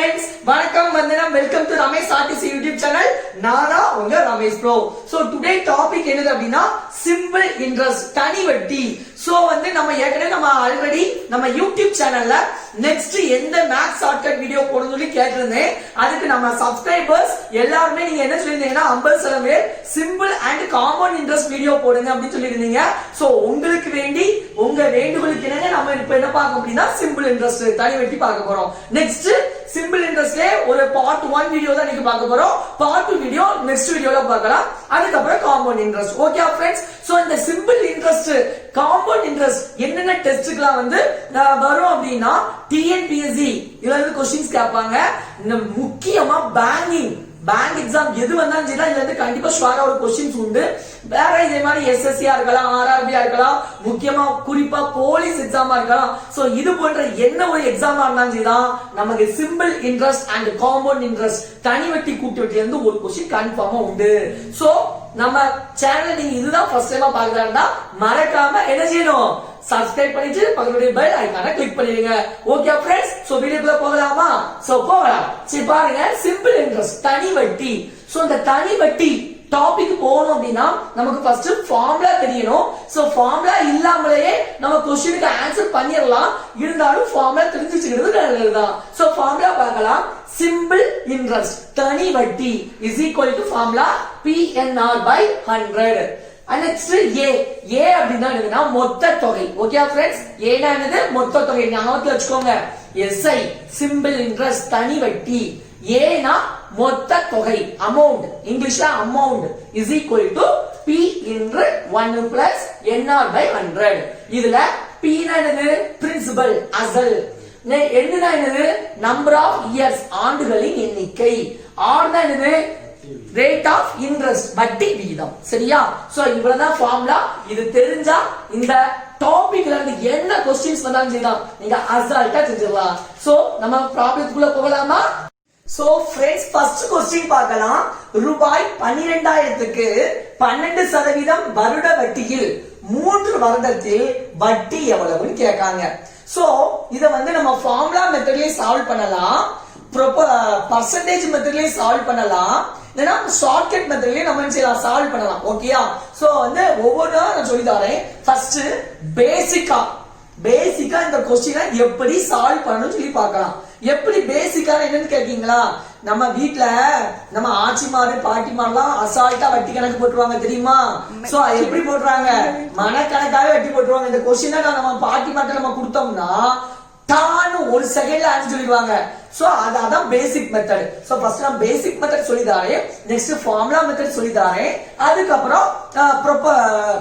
friends, வணக்கம் வந்தனம். Welcome to Ramesh RTC YouTube channel. நானா உங்க Ramesh bro. So today topic என்னது அப்படின்னா சிம்பிள் இன்ட்ரஸ்ட், தனி வட்டி. சோ நம்ம ஏற்கனவே ஆல்ரெடி நம்ம யூடியூப் சேனல்ல நெக்ஸ்ட் எந்த மேத்ஸ் ஷார்ட்கட் வீடியோ போடணும்னு சொல்லி கேட்டிருந்தேன். அதுக்கு நம்ம சப்ஸ்கிரைபர்ஸ் எல்லாருமே நீங்க என்ன சொல்லிருந்தீங்கன்னா 50% பேர் simple and compound interest video போடுங்க அப்படின்னு சொல்லியிருந்தீங்க. சோ உங்களுக்கு வேண்டி உங்க வேண்டுகோளுக்கு இணங்க நம்ம இப்ப என்ன பார்க்க அப்படின்னா சிம்பிள் இன்ட்ரஸ்ட், தனி வட்டி பார்க்க போறோம். நெக்ஸ்ட் சிம்பிள் இன்ட்ரஸ்ட்ல ஒரு பார்ட் 1 வீடியோ தான் நீங்க பார்க்க போறோம். பார்ட் 2 வீடியோ நெக்ஸ்ட் வீடியோல பார்க்கலாம். அதுக்கப்புறம் compound interest. Okay friends. So இந்த சிம்பிள் இன்ட்ரஸ்ட், காம்பவுண்ட் இன்ட்ரஸ்ட் என்னென்ன டெஸ்ட்க்குலாம் வரும் அப்படின்னா டிஎன்பிஎஸ்சி இதுல இருந்து क्वेश्चंस கேட்பாங்க. முக்கியமா பேங்க் எக்ஸாம் எது வந்தாலும் சரி இதுல இருந்து கண்டிப்பா ஷுவரா ஒரு क्वेश्चंस உண்டு. வேற இதே மாதிரி எஸ்எஸ்சியா இருக்கலாம், ஆர்ஆர்பியா இருக்கலாம், முக்கியமா குறிப்பா போலீஸ் எக்ஸாமா இருக்கலாம். சோ இது போன்ற என்ன ஒரு எக்ஸாமா இருந்தாலும் சரிதான் நமக்கு simple interest and compound interest, தனி வட்டி கூட்டு வட்டில இருந்து ஒரு क्वेश्चन கன்ஃபார்மா உண்டு. சோ நம்ம சேனல் நீங்க இதுதான் ஃபர்ஸ்ட் டைமா பாக்குறதா மறக்காம என்ன செய்யணும், சப்ஸ்கிரைப் பண்ணிட்டு பக்கத்துடைய பெல் ஐகானை கிளிக் பண்ணிடுங்க. Okay friends. சோ வீடியோக்குள்ள போகலாமா? சோ போகலாம். சரி பாருங்க, சிம்பிள் இன்ட்ரஸ்ட், தனி வட்டி. சோ இந்த தனி வட்டி டாபிக் போகணும் அப்படின்னா நமக்கு ஃபர்ஸ்ட் ஃபார்முலா தெரியணும். சோ ஃபார்முலா இல்லாமலேயே நம்ம क्वेश्चनக்கு ஆன்சர் பண்ணிரலாம். இருந்தாலும் ஃபார்முலா தெரிஞ்சு வச்சுக்கிறது நல்லதுதான். சோ ஃபார்முலா பார்க்கலாம். சிம்பிள் இன்ட்ரஸ்ட், தனி வட்டி is equal to formula PNR by 100. Next A அப்படின்னா என்னதுன்னா மொத்த தொகை. Okay friends. ஏனா என்னது மொத்த தொகை. ஞாபகத்துல வச்சுக்கோங்க. எஸ்ஐ சிம்பிள் இன்ட்ரஸ்ட், தனி வட்டி. ஏனா மொத்த தொகை, அமௌண்ட், இங்கிலீஷ்ல amount is equal to P into 1 plus NR by 100. இதுல P னா என்னது பிரின்சிபல், அசல். என்னன்னா என்னது நம்பர் ஆஃப் இயர்ஸ், ஆண்டுகளின் எண்ணிக்கை. R னா என்னது ரேட் ஆஃப் இன்ட்ரஸ்ட், வட்டி வீதம். சரியா? சோ இவ்வளவுதான் ஃபார்முலா. இது தெரிஞ்சா இந்த டாபிக்ல இருந்து என்ன क्वेश्चंस வந்தாலும் சரிதான் நீங்க அசால்ட்டா தெரிஞ்சிடலாம். சோ நம்ம ப்ராப்ளத்துக்குள்ள போகலாமா? சோ फ्रेंड्स, ஃபர்ஸ்ட் क्वेश्चन பார்க்கலாம். ரூபாய் 12,000க்கு 12% வருட வட்டியில் 3 வருடத்தில் வட்டி எவ்வளவுன்னு கேட்காங்க. சோ இத நம்ம ஃபார்முலா மெத்தட்லயே சால்வ் பண்ணலாம், பர்சன்டேஜ் மெத்தட்லயே சால்வ் பண்ணலாம், இல்லனா ஷார்ட்கட் மெத்தட்லயே நம்ம என்ன செய்யலாம், சால்வ் பண்ணலாம். ஓகேயா? சோ ஒவ்வொன்றா நான் சொல்லி தரேன். ஃபர்ஸ்ட் பேசிக்கா இந்த क्वेश्चனை எப்படி சால்வ் பண்ணணும்னு சொல்லி பார்க்கலாம். எப்படி பேசிக்கா என்னன்னு கேட்டீங்களா, நம்ம வீட்ல நம்ம ஆச்சிமாரு பாட்டிமாரெல்லாம் அசால்ட்டா வட்டி கணக்கு போட்டுருவாங்க தெரியுமா? சோ எப்படி போட்டுறாங்க, மனக்கணக்காவே வட்டி போட்டுருவாங்க. இந்த क्वेश्चனை நம்ம பாட்டிமார்ட்ட நம்ம கொடுத்தோம்னா தானு ஒரு செகண்ட்ல ஆன்சர் சொல்லிடுவாங்க. சோ அதான் பேசிக் மெத்தட். சோ ஃபர்ஸ்ட் நான் பேசிக் மெத்தட் சொல்லி தரேன், நெக்ஸ்ட் ஃபார்முலா மெத்தட் சொல்லி தரேன், அதுக்கப்புறம்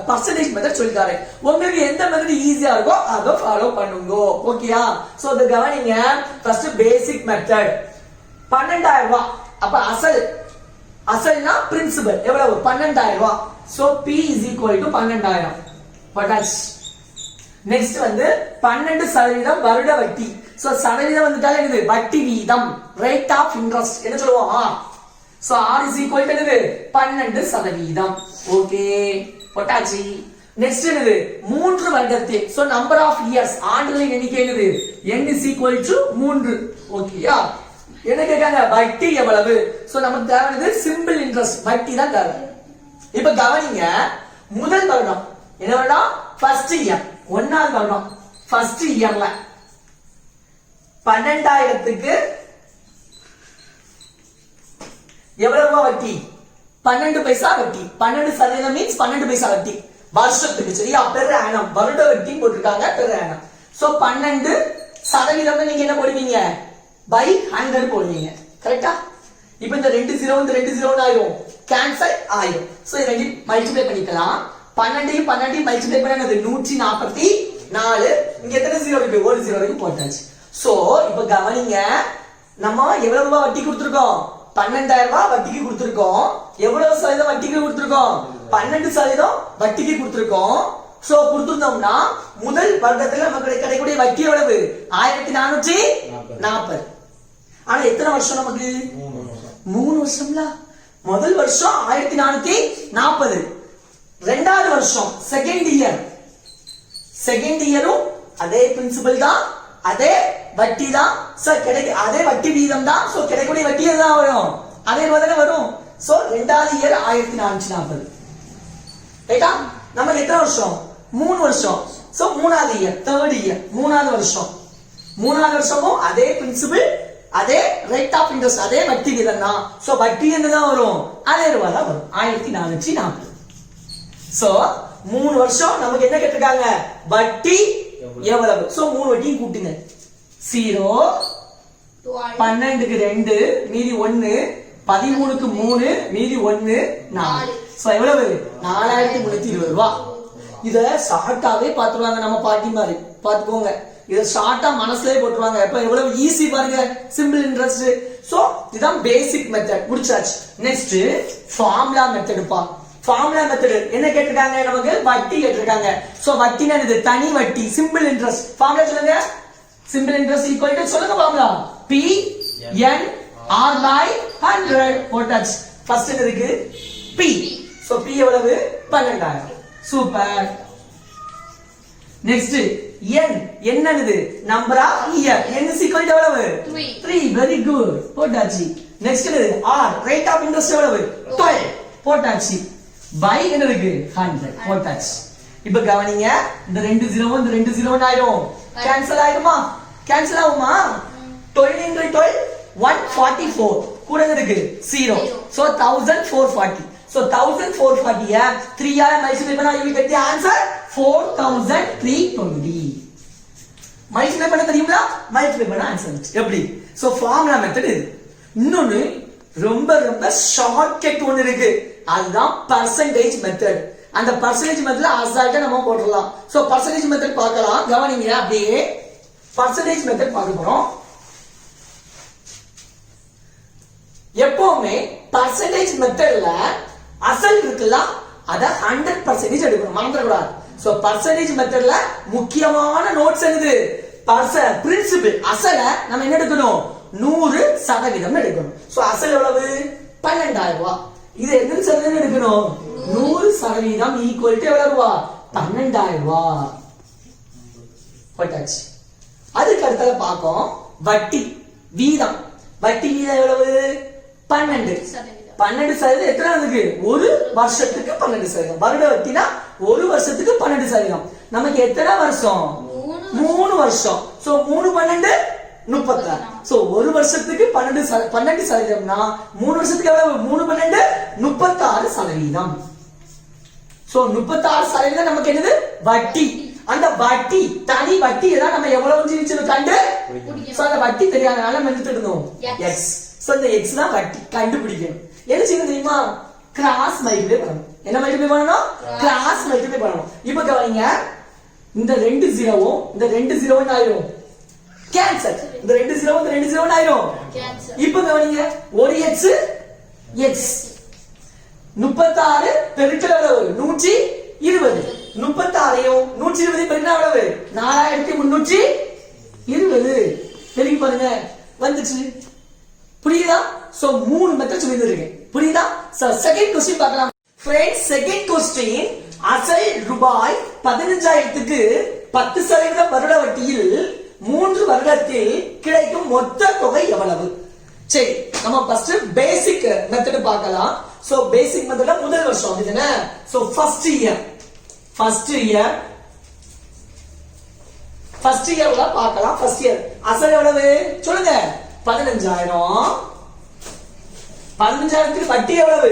பர்சன்டேஜ் மெத்தட் சொல்லி தரேன். உங்களுக்கு எந்த மெத்தட் ஈஸியா இருக்கோ அதை ஃபாலோ பண்ணுங்க. ஓகேயா? சோ இத கவனிங்க. ஃபர்ஸ்ட் பேசிக் மெத்தட் 12,000 ரூபாய். அப்ப அசல்னா பிரின்சிபல் எவ்வளவு 12,000 ரூபாய். So P is equal to 12,000 பட்டாச்சு. நெக்ஸ்ட் 12% வருட வட்டி. சோ சதவீதம் வந்துட்டாலே என்னது வட்டி வீதம், ரேட் ஆஃப் இன்ட்ரஸ்ட் என்ன சொல்லுவோம். So R is equal to என்னது 12%. ஓகே போட்டாச்சு. நெக்ஸ்ட் என்னது 3 வருடத்தில். சோ நம்பர் ஆஃப் இயர்ஸ், ஆண்டுகளின் எண்ணிக்கை என்னது N is equal to 3. ஓகேயா? என்ன கேட்காங்க, வட்டி எவ்வளவு. சோ நமக்கு தேவையானது சிம்பிள் இன்ட்ரஸ்ட், வட்டி தான் தேவை. இப்ப கவனிங்க, முதல் வருடம் என்ன வருடம், ஃபர்ஸ்ட் இயர், 1வது வருடம். ஃபர்ஸ்ட் இயர்ல 12,000க்கு எவ்வளவு வட்டி, 12 பைசா வட்டி. 12% மீன்ஸ் 12 பைசா வட்டி வருஷத்துக்கு. சரியா? பெர் ஆனம், வருட வட்டி போட்டிருக்காங்க, பெர் ஆனம். சோ 12% நீங்க என்ன போடுவீங்க, by 100 போடுவீங்க. கரெக்டா? இப்போ இந்த 2 0 ஆயிரும், கேன்சல் ஆயிரும். சோ இத மல்டிப்ளை பண்ணிக்கலாம். 12 மல்டிப்ளை பண்ணா 144. இங்க எத்தனை 0 இருக்கு, ஒரு 0 வரைக்கும் போட்டாச்சு. சோ இப்ப கவனிங்க, நம்ம எவ்வளவு ரூபாய் வட்டி கொடுத்திருக்கோம், 12,000 ரூபாய் வட்டிக்கு கொடுத்திருக்கோம். எவ்வளவு சதவீதம் வட்டிக்கு கொடுத்திருக்கோம், 12% வட்டிக்கு கொடுத்திருக்கோம். சோ கொடுத்திருந்தோம்னா முதல் வருடத்துல நமக்கு கிடைக்கக்கூடிய வட்டி எவ்வளவு, 1440. ஆனா எத்தனை வருஷம் நமக்கு, 3 வருஷம்ல. முதல் வருஷம் 1440, ரெண்டாவது வருஷம் செகண்ட் இயரும் அதே பிரின்சிபல் தான், அதே வட்டி தான் சார் கிடைக்க, அதே வட்டி வீதம் தான். சோ கிடைக்கக்கூடிய வட்டி தான் வரும், அதே மாதிரி வரும். சோ ரெண்டாவது இயர் 1440. ரைட்டா? நமக்கு எத்தனை வருஷம்? 3 வருஷம். சோ மூணாவது இயர், தேர்ட் இயர், மூணாவது வருஷம். மூணாவது வருஷமும் அதே பிரின்சிபிள், அதே ரேட் ஆஃப் இன்ட்ரெஸ்ட், அதே வட்டி வீதம் தான். சோ வட்டி என்னதான் வரும்? அதே ரூபாய் தான் வரும், 1440. சோ 3 வருஷம் நமக்கு என்ன கேட்டிருக்காங்க? வட்டி எவ்வளவு? சோ 3 வட்டியும் கூட்டுங்க. 0, 12க்கு 2 மீதி 1, 13க்கு 3 மீதி 1 4. சோ எவ்வளவு? 4320 ரூபாய். இத ஷார்ட்டாவே பாத்துருவாங்க நம்ம பாட்டி மாதிரி. பாத்துக்கோங்க, இத ஷார்ட்டா மனசுலயே போட்டுருவாங்க. இப்ப எவ்வளவு ஈஸி பாருங்க, சிம்பிள் இன்ட்ரெஸ்ட். சோ இதுதான் பேசிக் மெத்தட், முடிச்சாச்சு. நெக்ஸ்ட் ஃபார்முலா மெத்தட் பா. ஃபார்முலா மெத்தட் என்ன கேட்டிருக்காங்க? நமக்கு வட்டி கேட்டிருக்காங்க. சோ வட்டினா இது தனி வட்டி, சிம்பிள் இன்ட்ரெஸ்ட். ஃபார்முலா சொல்லுங்க. சிம்பிள் இன்ட்ரெஸ்ட் ஈக்குவல் டு சொல்லுங்க formula. P N R by 100 போட்டாச்சு. ஃபர்ஸ்ட் என்ன இருக்கு? P. சோ P எவ்வளவு? 12000. சூப்பர். Next N. என்னது? Number of year. N is equal to எவ்வளவு? 3. வெரி குட், போட்டாச்சு. நெக்ஸ்ட் என்னது? R. ரேட் ஆஃப் இன்ட்ரெஸ்ட் எவ்வளவு? 12 போட்டாச்சு. பை என்ன இருக்கு? 100 போட்டாச்சு. இப்ப கவனிங்க, இந்த 2 0 இந்த 2 0 ஆயிடும். கேன்சல் ஆயிடுமா? கேன்சல் ஆகுமா? 12 into 12 144. கூட இருக்கு 0. சோ 1440. So 1440 3 ஆல மல்டிப்ளை பண்ணா you will get the answer 4320. Multiply பண்ண தெரியுமா? மல்டிப்ளை பண்ண ஆன்சர் வந்துச்சு. எப்படி? சோ ஃபார்முலா மெத்தட் இது. இன்னொன்னு ரொம்ப ரொம்ப ஷார்ட்கட் ஒன்னு இருக்கு, அதுதான் பர்சன்டேஜ் மெத்தட். அந்த பர்சன்டேஜ் மெத்தட்ல அசால்ட்டா நம்ம போடலாம். சோ பர்சன்டேஜ் மெத்தட் பார்க்கலாம். கவனிங்க, அப்படியே பர்சன்டேஜ் மெத்தட் பார்க்க போறோம். எப்பவுமே பர்சன்டேஜ் மெத்தட்ல அசல் இருக்குல்ல, அத 100% எடுக்கணும், மறந்துடக்கூடாது. சோ பர்சன்டேஜ் மெத்தட்ல முக்கியமான நோட்ஸ் என்னது? பிரின்சிபிள். அசல நம்ம என்ன எடுக்கணும்? 100% எடுக்கணும். சோ அசல் எவ்வளவு? 12000 ரூபாய். இது எத்தனை சதவீதம் எடுக்கணும்? 100% ஈக்குவல் டு எவ்வளவு ரூபா? 12000 ரூபாய். போட்டாச்சு. அதுக்கு அடுத்தது பார்ப்போம் வட்டி வீதம். வட்டி வீதம் எவ்வளவு? 12%. 12% எத்தனை இருக்கு? ஒரு வருஷத்துக்கு 12%. வருட வட்டினா ஒரு வருஷத்துக்கு 12%. நமக்கு எத்தனை வருஷம்? 3 வருஷம். சோ 3 12 36. சோ ஒரு வருஷத்துக்கு 12%னா 3 வருஷத்துக்கு எவ்வளவு? 3 12 36%. சோ 36% நமக்கு என்னது? வட்டி. அந்த வட்டி, தனி வட்டி தான் நம்ம எவ்வளவு கண்டு. சோ அந்த வட்டி தெரியாதனால நம்ம எடுத்துட்டோம் x. சோ இந்த x தான் வட்டி, கண்டுபிடிக்கணும். என்ன செய்யணும் தெரியுமா? கிராஸ் மல்டிப்ளை பண்ணணும். என்ன மல்டிப்ளை பண்ணணும்? கிராஸ் மல்டிப்ளை பண்ணணும். இப்போ கவனிங்க, இந்த 2 0வும் இந்த 2 0 ஆயிரும், கேன்சல். இந்த 2 0 இந்த 2 0 ஆயிரும், கேன்சல். இப்போ கவனிங்க, ஒரு x x 36 பெருக்கல் எவ்வளவு? 120. 36ஐயும் 120 பெருக்கினா எவ்வளவு? 4320. பெருக்கி பாருங்க, வந்துச்சு. புரியுதா? சோ 3 மெத்தட் சொல்லியிருக்கேன். புரியுதா? சோ செகண்ட் क्वेश्चन பார்க்கலாம். फ्रेंड्स, செகண்ட் क्वेश्चन, அசல் ரூபாய் 15000க்கு 10% வருட வட்டியில் 3 வருடத்தில் கிடைக்கும் மொத்த தொகை எவ்வளவு? சரி, நம்ம ஃபர்ஸ்ட் பேசிக் மெத்தட் பார்க்கலாம். சோ பேசிக் மெத்தட்ல முதல் வருஷம் அப்படிதானே? சோ ஃபர்ஸ்ட் இயர் உள்ள பார்க்கலாம். ஃபர்ஸ்ட் இயர் அசல் எவ்வளவு சொல்லுங்க? 15000. 15000க்கு வட்டி எவ்வளவு?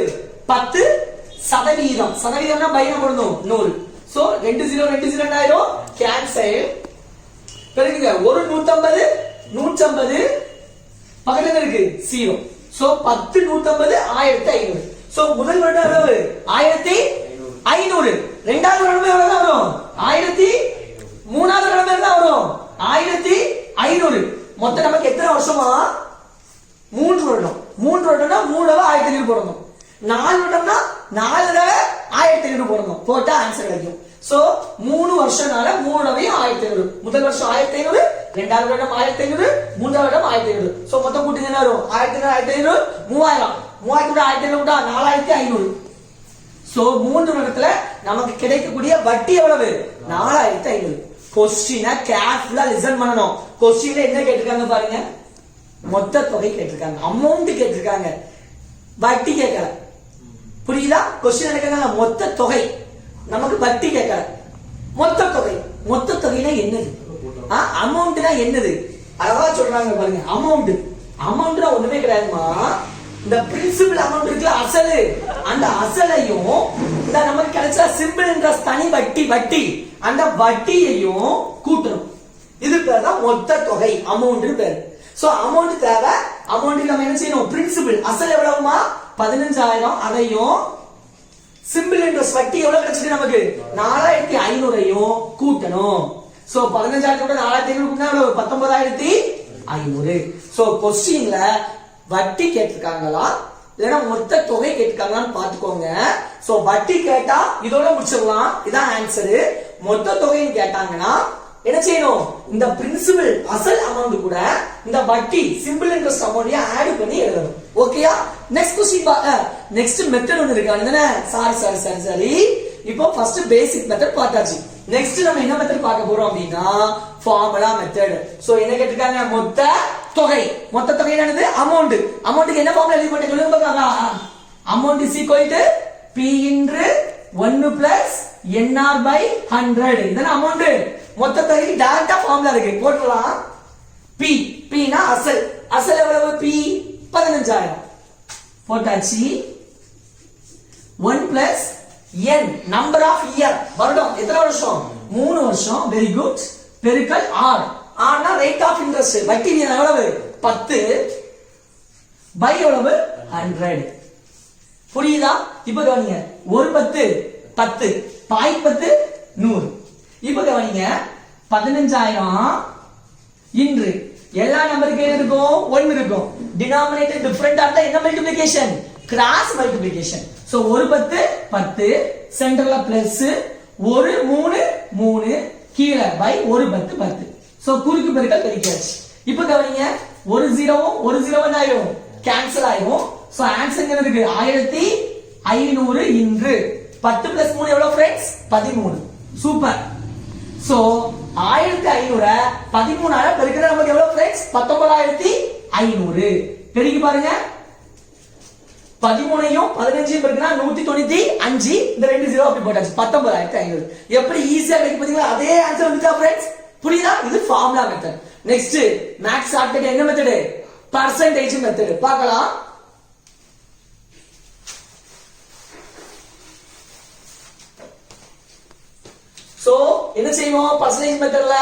10%. சதவீதம்னா பைன போடணும் 100. சோ 2 0 2 0 ஆயிரும், கேன்சல். பெருக்குங்க, ஒரு 150 150 பக்கத்துல இருக்கு 0. சோ 10 150 1500. சோ முதல் வருடம் எவ்வளவு? 1500. இரண்டாவது வருடம் எவ்வளவு வரும்? 1000. மூணாவது வருடம் எவ்வளவு வரும்? 1500. மொத்தம் நமக்கு எத்தனை வருஷமா? 3 வருடம். 3 வருடம்னா 3 தடவை 1500 போடணும். 4 வருடம்னா 4 தடவை 1500 போடணும். போட்டா ஆன்சர் கிடைக்கும். சோ 3 வருஷம்னால 3 தடவையும் 1500. முதல் வருஷம் 1500, இரண்டாவது வருடம் 1500, மூன்றாவது வருடம் 1500. சோ மொத்தம் கூட்டிங்க என்ன வரும்? 1500 1500 3000. 3000 1500 கூட்டா 4500. சோ 3 வருடத்துல நமக்கு கிடைக்கக்கூடிய வட்டி எவ்வளவு? 4500. கொஸ்டினை கேர்ஃபுல்லா லிசன் பண்ணணும். கொஸ்டின்ல என்ன கேட்டிருக்காங்க பாருங்க, மொத்த தொகை கேட்டிருக்காங்க, அமௌண்ட் கேட்டிருக்காங்க, வட்டி கேட்கல. புரியுதா? கொஸ்டின் என்ன, மொத்த தொகை, நமக்கு வட்டி கேட்கல, மொத்த தொகை. மொத்த தொகைனா என்னது, அமௌண்ட்னா என்னது, அழகா சொல்றாங்க பாருங்க. அமௌண்ட்னா ஒண்ணுமே கிடையாதுமா, இந்த பிரின்சிபல் அமௌண்ட் இருக்குல்ல, அசலு, அந்த அசலையும் இந்த நமக்கு கிடைச்ச சிம்பிள் இன்ட்ரெஸ்ட் தனி வட்டி அந்த வட்டியையும் கூட்டணும். இது பேர் தான் மொத்த தொகை, அமௌண்ட் பேர். சோ அமௌண்ட் தேவை. அமௌண்ட் நம்ம என்ன செய்யணும், பிரின்சிபல் அசல் எவ்வளவுமா 15,000, அதையும் சிம்பிள் இன்ட்ரெஸ்ட் வட்டி எவ்வளவு கிடைச்சது நமக்கு 4,500 கூட்டணும். சோ 15,000 4,500 கூட்டினா எவ்வளவு 19,500. சோ கொஸ்டின்ல வட்டி கேட்டிருக்காங்களா இல்லனா மொத்த தொகை கேட்டிருக்காங்களான்னு பாத்துக்கோங்க. சோ வட்டி கேட்டா இதோட முடிச்சிடலாம், இதான் ஆன்சர். மொத்த தொகைன்னு கேட்டாங்கன்னா என்ன செய்யணும், இந்த பிரின்சிபல் அசல் அமௌண்ட் கூட இந்த வட்டி சிம்பிள் இன்ட்ரெஸ்ட் அமௌண்டையும் ஆட் பண்ணி எழுதணும். ஓகேயா? நெக்ஸ்ட் क्वेश्चन நெக்ஸ்ட் மெத்தட் ஒன்னு இருக்கு அண்ணே. சாரி இப்போ ஃபர்ஸ்ட் பேசிக் மெத்தட் பார்த்தாச்சு. நெக்ஸ்ட் நம்ம என்ன மெத்தட் பார்க்க போறோம் அப்படினா ஃபார்முலா மெத்தட். சோ என்ன கேட்டிருக்காங்க, மொத்த தொகை. மொத்த தொகை என்னது, அமௌண்ட். அமௌண்ட்க்கு என்ன ஃபார்முலா எழுதி போட்டு சொல்லுங்க பாக்கலாம். Amount is equal to P into 1 plus NR by 100. இதான் அமௌண்ட். மொத்த தொகைக்கு டைரக்டா ஃபார்முலா இருக்கு, போட்டுறலாம். P னா அசல். அசல் எவ்வளவு, P 15,000 போட்டாச்சு. 1 plus N number of year, வருடம், எத்தனை வருஷம், 3 வருஷம். Very good. பெருக்கல் R. R னா ரேட் ஆஃப் இன்ட்ரெஸ்ட், வட்டி வீதம் எவ்வளவு 10 பை எவ்வளவு 100. புரியுதா? இப்ப கவனிங்க, ஒரு 10 பாய் 10 100. இப்ப கவனிங்க, 15,000 இன்று எல்லா நம்பருக்கு என்ன இருக்கும், 1 இருக்கும். டினாமினேட்டர் டிஃபரண்டா இருந்தா என்ன மல்டிப்ளிகேஷன், கிராஸ் மல்டிப்ளிகேஷன். சோ ஒரு 10 சென்டர்ல பிளஸ், ஒரு 3 கீழே பை ஒரு 10. சோ குறுக்கு பெருக்கல் பெருக்கியாச்சு. இப்ப கவனிங்க, ஒரு 0 என்ன ஆயிடும், கேன்சல் ஆயிடும். சோ ஆன்சர் என்ன இருக்கு, 1,500 இன்று. 10 plus 3 எவ்வளவு ஃப்ரெண்ட்ஸ், 13. சூப்பர். சோ 1,500 13ஆல பெருக்கினா நமக்கு எவ்வளவு ஃப்ரெண்ட்ஸ், 19,500. பெருக்கி பாருங்க, 13ஐயும் 15ஐயும் பெருக்கினா 195. இந்த 2 0 அப்படி போட்டாச்சு, 19,500. எப்படி ஈஸியா கிடைக்கும் பாத்தீங்களா? அதே ஆன்சர் வந்துச்சா ஃப்ரெண்ட்ஸ்? புரியுதா? இது formula method. Next maths shortcut என்ன மெத்தட், பர்சன்டேஜ் மெத்தட் பார்க்கலாம். சோ என்ன செய்வோம், பர்சன்டேஜ் மெத்தட்ல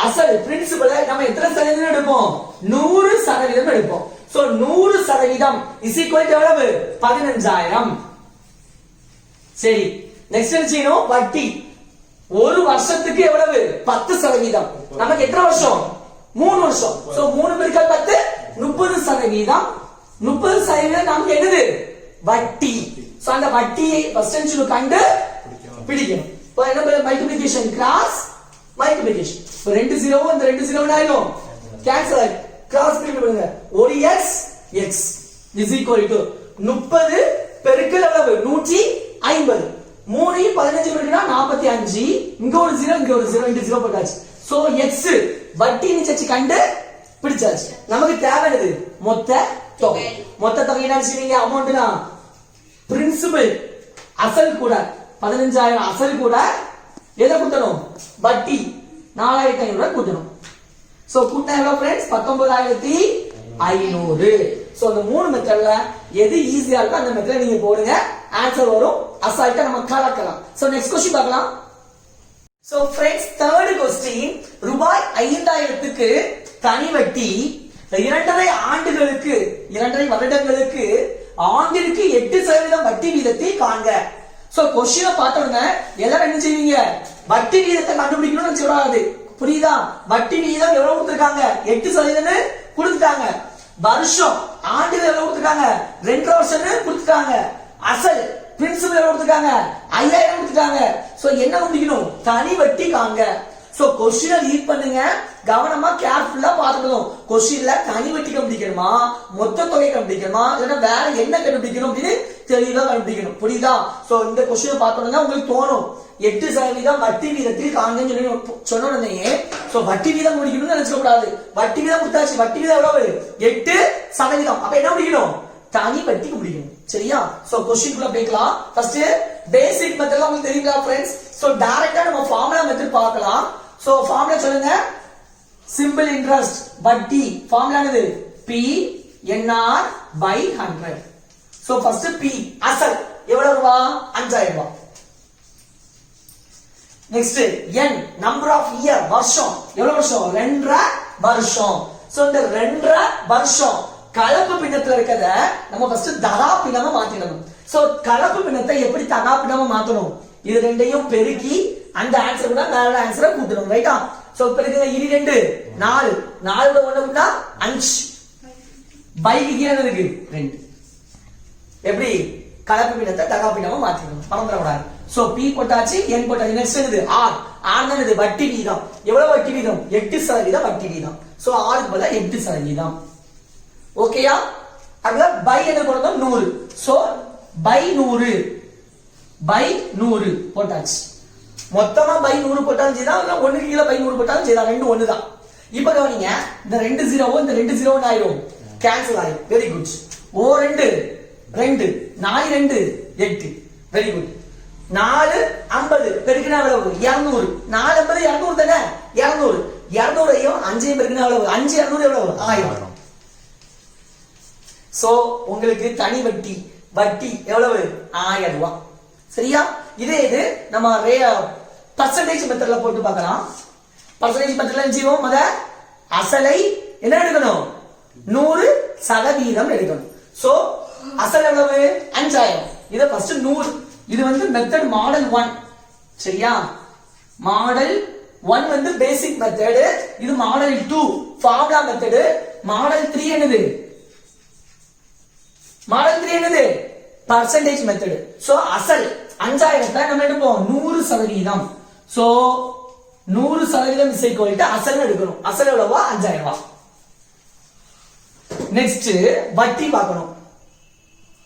அசல் பிரின்சிபல் நம்ம எத்தனை சதவீதம் எடுப்போம், 100% எடுப்போம். சோ 100% இஸ் ஈக்குவல் டு எவ்வளவு, 15,000. சரி, நெக்ஸ்ட் என்ன செய்யணும், வட்டி. ஒரு வருஷத்துக்கு எவ்வளவு, 10%. நமக்கு எத்தனை வருஷம், 3 வருஷம். சோ 3 பெருக்கல் 10 30%. 30% நமக்கு என்னது, வட்டி. சோ அந்த வட்டியை பர்சன்டேஜ்ல கண்டு பிடிக்கணும். இப்போ என்ன மல்டிப்ளிகேஷன், கிராஸ் மல்டிப்ளிகேஷன். இப்போ 2 0 இந்த 2 0 ஆயிடும், கேன்சல் ஆயிடும். கிராஸ் மல்டிப்ளை பண்ணுங்க, ஒரு x இஸ் ஈக்குவல் டு 30 பெருக்கல் எவ்வளவு, 150. 3 15 பெருக்கினா 45. இங்க ஒரு 0 இங்க ஒரு 0, இங்க 0 போட்டாச்சு. சோ x வட்டி நிச்சச்சு கண்டு பிடிச்சாச்சு. நமக்கு தேவையானது மொத்த தொகை. மொத்த தொகை என்ன செய்வீங்க, அமௌண்ட்னா பிரின்சிபல் அசல் கூட 15,000 அசல் கூட எதை கூட்டணும், வட்டி 4,500 கூட்டணும். சோ கூட்டினா எவ்வளவு फ्रेंड्स, 19,500. சோ இந்த மூணு மெத்தட்ல எது ஈஸியா இருக்கோ அந்த மெத்தட்ல நீங்க போடுங்க, ஆன்சர் வரும். அசால்ட்டா நம்ம கலக்கலாம். சோ நெக்ஸ்ட் क्वेश्चन பார்க்கலாம். சோ फ्रेंड्स தேர்ட் क्वेश्चन, ரூபாய் 5,000க்கு தனி வட்டி 2.5 ஆண்டுகளுக்கு 2.5 வருடங்களுக்கு ஆண்டிற்கு 8% வட்டி வீதத்தை காண்க. சோ क्वेश्चन பார்த்த உடனே எல்லாரும் என்ன செய்வீங்க, வட்டி வீதத்தை கண்டுபிடிக்கணும்னு சொல்றாரு. புரியுதா? வட்டி வீதம் எவ்வளவு கொடுத்திருக்காங்க, 8% கொடுத்துட்டாங்க. வருஷம் ஆண்டுகள் எவ்வளவு கொடுத்திருக்காங்க, 2 வருஷம் கொடுத்துட்டாங்க. அசல் பிரின்சிபல் எவ்வளவு கொடுத்திருக்காங்க, 5,000 கொடுத்துட்டாங்க. சோ என்ன கண்டுபிடிக்கணும், தனி வட்டி காண்க. சோ கொஸ்டினை ரீட் பண்ணுங்க, கவனமா கேர்ஃபுல்லா பார்க்கணும். கொஸ்டின்ல தனி வட்டி கண்டுபிடிக்கணுமா, மொத்த தொகை கண்டுபிடிக்கணுமா, இல்லைன்னா வேற என்ன கண்டுபிடிக்கணும் அப்படின்னு தெளிவா கண்டுபிடிக்கணும். புரியுதா? சோ இந்த கொஸ்டினை பார்த்தோம்னா உங்களுக்கு தோணும் 8% வட்டி வீதத்தில் காண்கன்னு சொல்லி சொன்னோடனே சோ வட்டி வீதம் முடிக்கணும்னு நினைச்ச கூடாது. வட்டி வீதம் கொடுத்தாச்சு, வட்டி வீதம் எவ்வளவு? 8%. அப்ப என்ன முடிக்கணும்? தனி வட்டி முடிக்கணும். சரியா? சோ क्वेश्चन குள்ள போய்க்கலாம். ஃபர்ஸ்ட் பேசிக் மெத்தட்ல உங்களுக்கு தெரியுங்களா फ्रेंड्स? சோ டைரக்ட்டா நம்ம ஃபார்முலா மெத்தட் பார்க்கலாம். சோ ஃபார்முலா சொல்லுங்க. சிம்பிள் இன்ட்ரஸ்ட் வட்டி ஃபார்முலா என்னது? P NR by 100. So first P அசல் எவ்வளவு ரூபாய்? 5000 ரூபாய். Next N number of year வருஷம் எவ்வளவு வருஷம்? 2.5 வருஷம். சோ இந்த 2.5 வருஷம் கலப்பு பின்னத்துல இருக்கத நம்ம ஃபர்ஸ்ட் தகா பின்னமா மாத்திடணும். சோ கலப்பு பின்னத்தை எப்படி தகா பின்னமா மாத்தணும்? இது ரெண்டையும் பெருக்கி அந்த ஆன்சர் கூட வேற ஆன்சரை கூட்டணும். ரைட்டா? சோ பெருக்குங்க. இது 2 4 4 கூட 1 கூட்டா 5 பைக்கு கீழ இருக்கு 2. எப்படி கலப்பு பின்னத்தை தகா பின்னமா மாத்திடணும்? மறந்துட கூடாது. சோ P போட்டாச்சு, N போட்டாச்சு. நெக்ஸ்ட் என்னது? R. R தான் இது வட்டி வீதம். எவ்வளவு வட்டி வீதம்? 8% வட்டி வீதம். சோ R க்கு பதிலா 8%. ஓகேயா? அதுல பை என்ன போடணும்? 100. சோ பை 100 போட்டாச்சு. மொத்தமா பை 100 போட்டாலும் சரிதான், இல்ல ஒண்ணுக்கு கீழ பை 100 போட்டாலும் சரிதான், ரெண்டு ஒண்ணு தான். இப்ப கவனிங்க, இந்த 2 0 இந்த 2 0 ஆயிரும், கேன்சல் ஆயிரும். Very good. Oh 2 2 4 2 8. Very good. 4 50 பெருக்கினா எவ்வளவு? 200. 4 50 200 தானே? 200 200ஐயும் 5ஐயும் பெருக்கினா எவ்வளவு? 5 200 எவ்வளவு? 1000. சோ உங்களுக்கு தனி வட்டி எவ்வளவு? 1000 ரூபாய். சரியா? இதே இது நம்ம பர்சன்டேஜ் மெத்தட்ல போட்டு பார்க்கலாம். பர்சன்டேஜ் மெத்தட்ல என்ன செய்வோம்? அசலை என்ன எடுக்கணும்? 100% எடுக்கணும். சோ அசல் எவ்வளவு? 5000. இத ஃபர்ஸ்ட் 100. இது வந்து மெத்தட் மாடல் 1. சரியா? மாடல் 1 வந்து பேசிக் மெத்தட், இது மாடல் 2 ஃபார்முலா மெத்தட், மாடல் 3 என்னது? மாடல் 3 என்னது? Percentage method. சோ அசல் 5000 நம்ம எடுப்போம் 100%. சோ 100% இஸ் ஈக்குவல் டு அசல் எடுக்கணும். அசல் எவ்வளவா? 5000 ரூபாய். நெக்ஸ்ட் வட்டி பார்க்கணும்.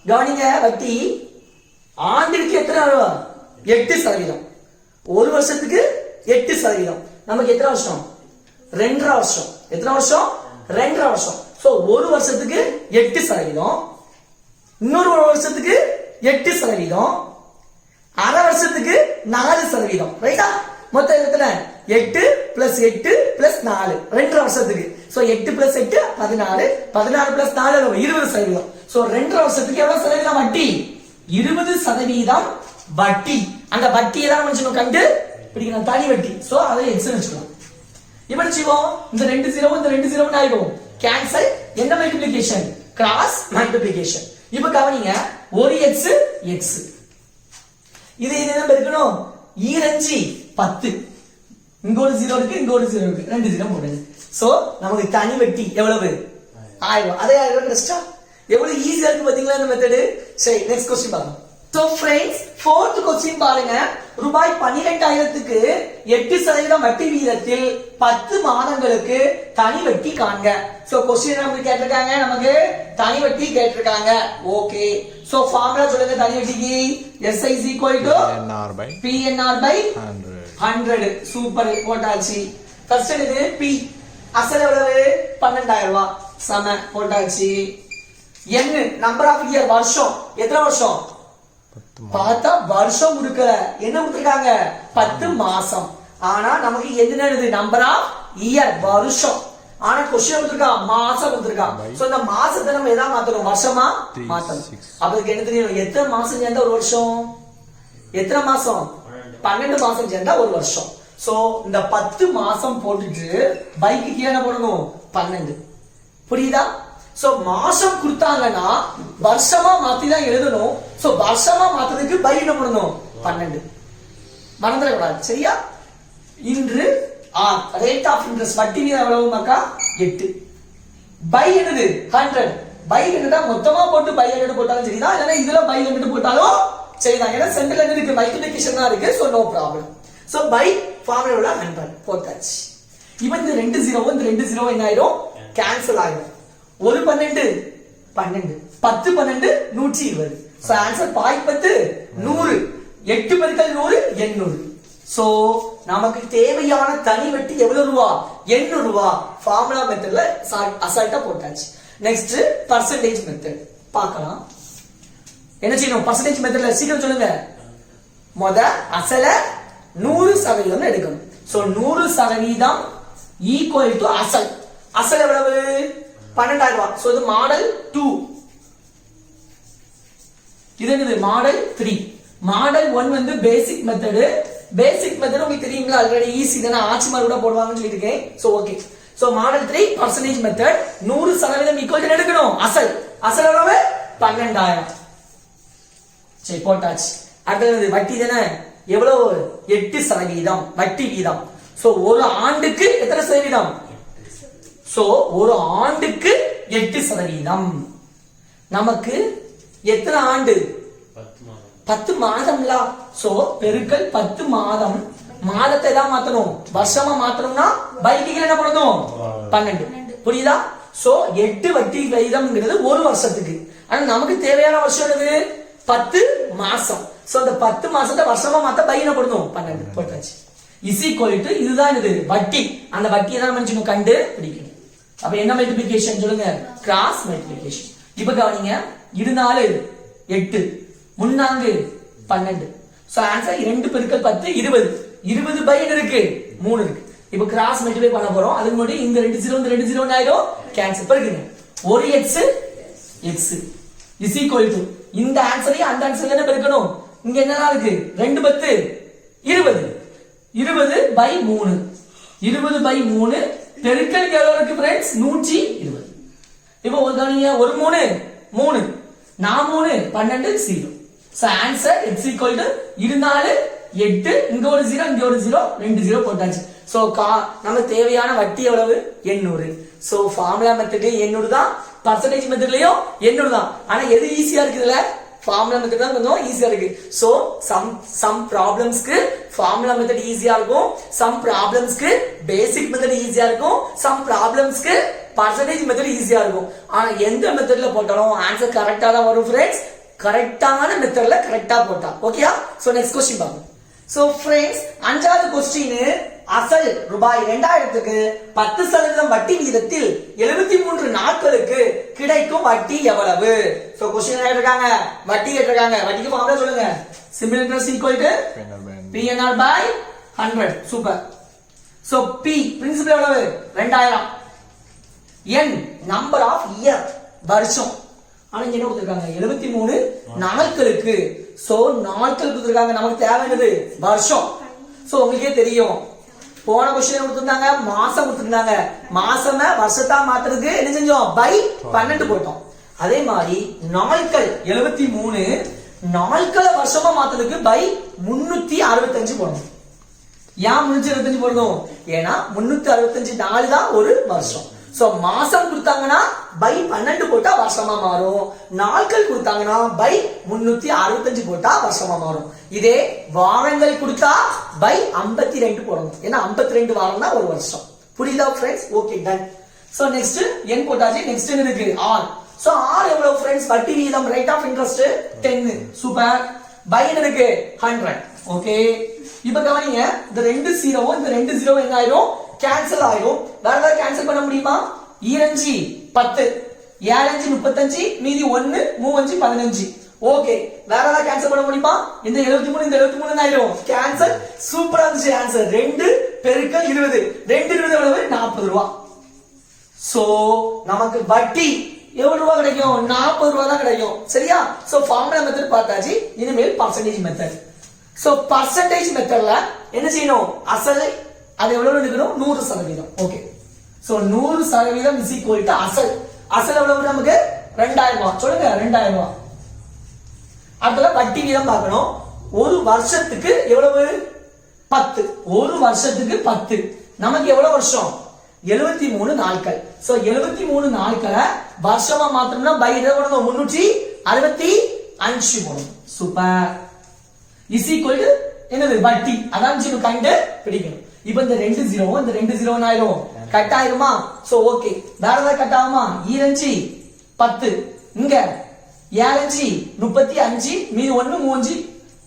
கவனிங்க, வட்டி ஆண்டிற்கு எத்தனை ரூபா? 8%. ஒரு வருஷத்துக்கு 8%. நமக்கு எத்தனை வருஷம்? 2.5 வருஷம். எத்தனை வருஷம்? 2.5 வருஷம். சோ ஒரு வருஷத்துக்கு 8%, இன்னொரு ஒரு வருஷத்துக்கு 8%, அரை வருஷத்துக்கு 4%. ரைட்டா? மொத்தம் எத்தனை? 8 + 8 + 4 2.5 வருஷத்துக்கு. சோ 8 + 8 14, 14 + 4 20%. சோ 2.5 வருஷத்துக்கு எவ்வளவு சதவீதம் வட்டி? 20% வட்டி. அந்த வட்டியை தான் நம்ம கண்டு பிடிக்கணும், தனி வட்டி. சோ அதை எக்ஸ் வச்சுக்கலாம். இப்ப செய்வோம், இந்த 2 0 இந்த 2 0 ஆயிடும், கேன்சல். என்ன மல்டிப்ளிகேஷன்? Cross multiplication. இப்ப கவனிங்க, ஒரு எக்ஸ் எக்ஸ், இது என்ன பெருக்கணும்? 2 10. இங்க ஒரு 0 இருக்கு, இங்க ஒரு 0 இருக்கு, 2 0 போடுங்க. சோ நமக்கு தனி வட்டி எவ்வளவு? 1000. அதே 1000 கஷ்டா? எவ்வளவு ஈஸியா இருக்கு பாத்தீங்களா இந்த மெத்தட்? சரி, நெக்ஸ்ட் क्वेश्चन பாருங்க. சோ फ्रेंड्स, fourth क्वेश्चन பாருங்க. ரூபாய் 12000க்கு 8% வட்டி வீதத்தில் 10 மாதங்களுக்கு தனி வட்டி காண்க. சோ क्वेश्चन நமக்கு கேட்டிருக்காங்க, நமக்கு தனி வட்டி கேட்டிருக்காங்க. ஓகே, சோ ஃபார்முலா சொல்லுங்க தனி வட்டிக்கு. SI PNR by 100. சூப்பர், போட்டாச்சு. ஃபர்ஸ்ட் இது P அசல் எவ்வளவு? 12000 ரூபாய். சம போட்டாச்சு. N நம்பர் ஆஃப் இயர் வருஷம், எத்தனை வருஷம்? பார்த்தா வருஷம் கொடுக்கல, என்ன கொடுத்திருக்காங்க? 10 மாசம். ஆனா நமக்கு என்னது? நம்பர் ஆஃப் இயர் வருஷம். ஆனா क्वेश्चन கொடுத்திருக்கான் மாசம் கொடுத்திருக்கான். சோ இந்த மாசத்தை நம்ம எதா மாத்தணும்? வருஷமா மாத்தணும். அப்ப என்ன தெரியும்? எத்தனை மாசம் சேர்ந்தா ஒரு வருஷம்? எத்தனை மாசம்? 12 மாசம் சேர்ந்தா ஒரு வருஷம். சோ இந்த 10 மாசம் போட்டுட்டு பைக்கு கீழே என்ன போடணும்? 12. புரியுதா? சோ மாசம் கொடுத்தாங்கன்னா வருஷமா மாத்தி தான் எழுதணும். சோ வருஷமா மாத்ததுக்கு பை என்ன பண்ணணும்? 12. மறந்துட கூடாது. சரியா? இன்று ரேட் ஆஃப் இன்ட்ரெஸ்ட் வட்டி வீதம் எவ்வளவு மக்கா? 8. பை என்னது? 100. பை என்னடா? மொத்தமா போட்டு பை 100 போட்டாலும் சரிதான், இல்லனா இதுல பை 100 போட்டாலும் சரிதான். ஏன்னா சென்டர்ல இருக்கு மல்டிப்ளிகேஷன் தான் இருக்கு. So no problem. So by formula உள்ள 100 போட்டாச்சு. இப்போ இந்த 2 0 இந்த 2 0 என்ன ஆயிடும் கேன்சல் ஆயிடும். ஒரு 12 12 10 12 120. சோ ஆன்சர் பாய் 10 100. 8 பெருக்கல் 100 800. சோ நமக்கு தேவையான தனி வட்டி எவ்வளவு ரூபா 800 ரூபா. ஃபார்முலா மெத்தட்ல அசால்ட்டா போட்டாச்சு. நெக்ஸ்ட் பர்சன்டேஜ் மெத்தட் பார்க்கலாம். என்ன செய்யணும் பர்சன்டேஜ் மெத்தட்ல சீக்கிரம் சொல்லுங்க. முத அசல 100% எடுக்கணும். சோ 100% ஈக்குவல் டு அசல். அசல் எவ்வளவு 12000 ரூபாய். சோ இது மாடல் 2. இது என்னது மாடல் 3. மாடல் 1 வந்து பேசிக் மெத்தட். பேசிக் மெத்தட் உங்களுக்கு தெரியுங்களா ஆல்ரெடி ஈஸி தான ஆட்சி மார்க் கூட போடுவாங்கன்னு சொல்லிருக்கேன். So okay. So model 3 percentage method 100% equal to எடுக்கணும். அசல் அசல் எவ்வளவு 12000. சரி போட்டாச்சு. அடுத்தது வட்டி தானே எவ்வளவு 8% வட்டி வீதம். சோ ஒரு ஆண்டுக்கு எத்தனை சதவீதம்? சோ ஒரு ஆண்டுக்கு 8%. நமக்கு எத்தனை ஆண்டு 10 மாதம்ல. சோ பெருக்கல் 10 மாதம். மாதத்தை தான் மாத்தணும் வருஷமா மாத்தணும்னா பைக்கு என்ன பண்ணணும் 12. புரியுதா? சோ 8 வட்டி விகிதம்ங்கிறது ஒரு வருஷத்துக்கு. ஆனா நமக்கு தேவையான வருஷம் என்னது 10 மாசம். சோ அந்த 10 மாசத்தை வருஷமா மாத்த பை என்ன பண்ணணும் 12 போட்டாச்சு. இஸ் ஈக்குவல் டு இதுதான் இது வட்டி. அந்த வட்டியை தான் நம்ம கண்டு பிடிக்கணும். அப்ப என்ன மல்டிப்ளிகேஷன் சொல்லுங்க கிராஸ் மல்டிப்ளிகேஷன். இப்ப கவனிங்க 24 8 முன்னாங்கு 12. சோ ஆன்சர் 2 பெருக்கல் 10 20. 20 பை இருக்கு 3 இருக்கு. இப்ப கிராஸ் மல்டிப்ளை பண்ண போறோம். அதுக்கு முன்னாடி இந்த 2 0 இந்த 2 0 ஆயிடும் கேன்சல் பண்ணுங்க. ஒரு x x is equal to இந்த ஆன்சரையும் அந்த ஆன்சர் என்ன பெருக்கணும். இங்க என்ன இருக்கு 2 10 20. 20 பை 3. 20 பை 3 பெருக்கல் எவ்வளவு இருக்கு फ्रेंड्स 120. இப்போ ஒரு கவனிங்க ஒரு 3 3 நான் 3 12 0. So answer x equal to 24 8 இங்க ஒரு 0 இங்க ஒரு 0 2 0 போட்டாச்சு. சோ நமக்கு தேவையான வட்டி எவ்வளவு 800. சோ ஃபார்முலா மெத்தட் 800 தான். பர்சன்டேஜ் மெத்தட்லயும் 800 தான். ஆனா எது ஈஸியா இருக்குதுல ஃபார்முலா மெத்தட் தான் கொஞ்சம் ஈஸியா இருக்கு. சோ சம் ப்ராப்ளம்ஸ்க்கு ஃபார்முலா மெத்தட் ஈஸியா இருக்கும். சம் ப்ராப்ளம்ஸ்க்கு பேசிக் மெத்தட் ஈஸியா இருக்கும். சம் ப்ராப்ளம்ஸ்க்கு பர்சன்டேஜ் மெத்தட் ஈஸியா இருக்கும். ஆனா எந்த மெத்தட்ல போட்டாலும் ஆன்சர் கரெக்டா தான் வரும் फ्रेंड्स. கரெக்டான மெத்தட்ல கரெக்டா போட்டா ஓகேயா. சோ நெக்ஸ்ட் क्वेश्चन பாருங்க. சோ फ्रेंड्स அஞ்சாவது क्वेश्चन அசல் ரூபாய் 2000க்கு 10% வட்டி விகிதத்தில் 73 நாட்களுக்கு கிடைக்கும் வட்டி எவ்வளவு? சோ क्वेश्चन கேட்டிருக்காங்க வட்டி கேட்டிருக்காங்க. வட்டிக்கு ஃபார்முலா சொல்லுங்க. Simple interest equal to PNR by 100. Super. So P principal எவ்வளவு 2000. N நம்பர் ஆஃப் இயர் வருஷம். ஆனா என்ன கொடுத்திருக்காங்க 73 நாட்களுக்கு. சோ நாட்கள் கொடுத்திருக்காங்க. நமக்கு தேவையானது வருஷம். சோ உங்களுக்கே தெரியும் போன क्वेश्चन கொடுத்திருந்தாங்க மாசம் கொடுத்திருந்தாங்க. மாசமே வருஷத்தா மாத்துறதுக்கு என்ன செஞ்சோம் பை 12 போட்டோம். அதே மாதிரி நாட்கள் 73 நாட்களை வருஷமா மாத்துறதுக்கு பை 365 போடணும். ஏன் 365 போடணும்? ஏன்னா 365 நாள் தான் ஒரு வருஷம். சோ மாசம் கொடுத்தாங்கன்னா பை 12 போட்டா வருஷமா மாறும். நாட்கள் கொடுத்தாங்கன்னா பை 365 போட்டா வருஷமா மாறும். இதே வாரங்கள் கொடுத்தா பை 52 போடணும். ஏன்னா 52 வாரம் தான் ஒரு வருஷம். புரியுதா friends? Okay done. So next n போட்டாச்சு. நெக்ஸ்ட் என்ன இருக்கு r. சோ r எவ்வளவு फ्रेंड्स வட்டி வீதம் rate of interest 10. Super. By என்ன இருக்கு 100. ஓகே. இப்போ கவனிங்க இந்த 2 0 இந்த 2 0 என்ன ஆயிடும் கேன்சல் ஆயிடும். வேற ஏதாவது கேன்சல் பண்ண முடியுமா? 2 10 7 35 மீதி 1 3 15. ஓகே. வேற ஏதாவது கேன்சல் பண்ண முடியுமா? இந்த 73 இந்த 73 ஆயிடும் கேன்சல். சூப்பரா இருந்துச்சு ஆன்சர். 2 பெருக்கல் 20 2 20 எவ்வளவு 40 ரூபாய். சோ நமக்கு வட்டி எவ்வளவு ரூபாய் கிடைக்கும் 40 ரூபாய் தான் கிடைக்கும். சரியா? சோ ஃபார்முலா மெத்தட் பார்த்தாச்சு. இனிமேல் பர்சன்டேஜ் மெத்தட். சோ பர்சன்டேஜ் மெத்தட்ல என்ன செய்யணும் அசல் அது எவ்வளவு எடுக்கணும் 100%. Okay. So 100% is equal to அசல். அசல் எவ்வளவு நமக்கு 2000 ரூபாய். சொல்லுங்க 2000 ரூபாய். அதுல வட்டி வீதம் பார்க்கணும். ஒரு வருஷத்துக்கு எவ்வளவு 10. ஒரு வருஷத்துக்கு 10. நமக்கு எவ்வளவு வருஷம் 73 நாட்கள். சோ 73 நாட்களை வருஷமா மாத்தணும்னா பை என்ன பண்ணணும் 365 போடணும். சூப்பர். இஸ் ஈக்குவல் டு என்னது வட்டி. அதான் கண்டு பிடிக்கணும். இப்ப இந்த 2 0 இந்த 2 0 ஆயிரும், கட் ஆயிருமா? So okay. வேற ஏதாவது கட் ஆகுமா? 2 10, இங்க 7 35, மீதி 1 3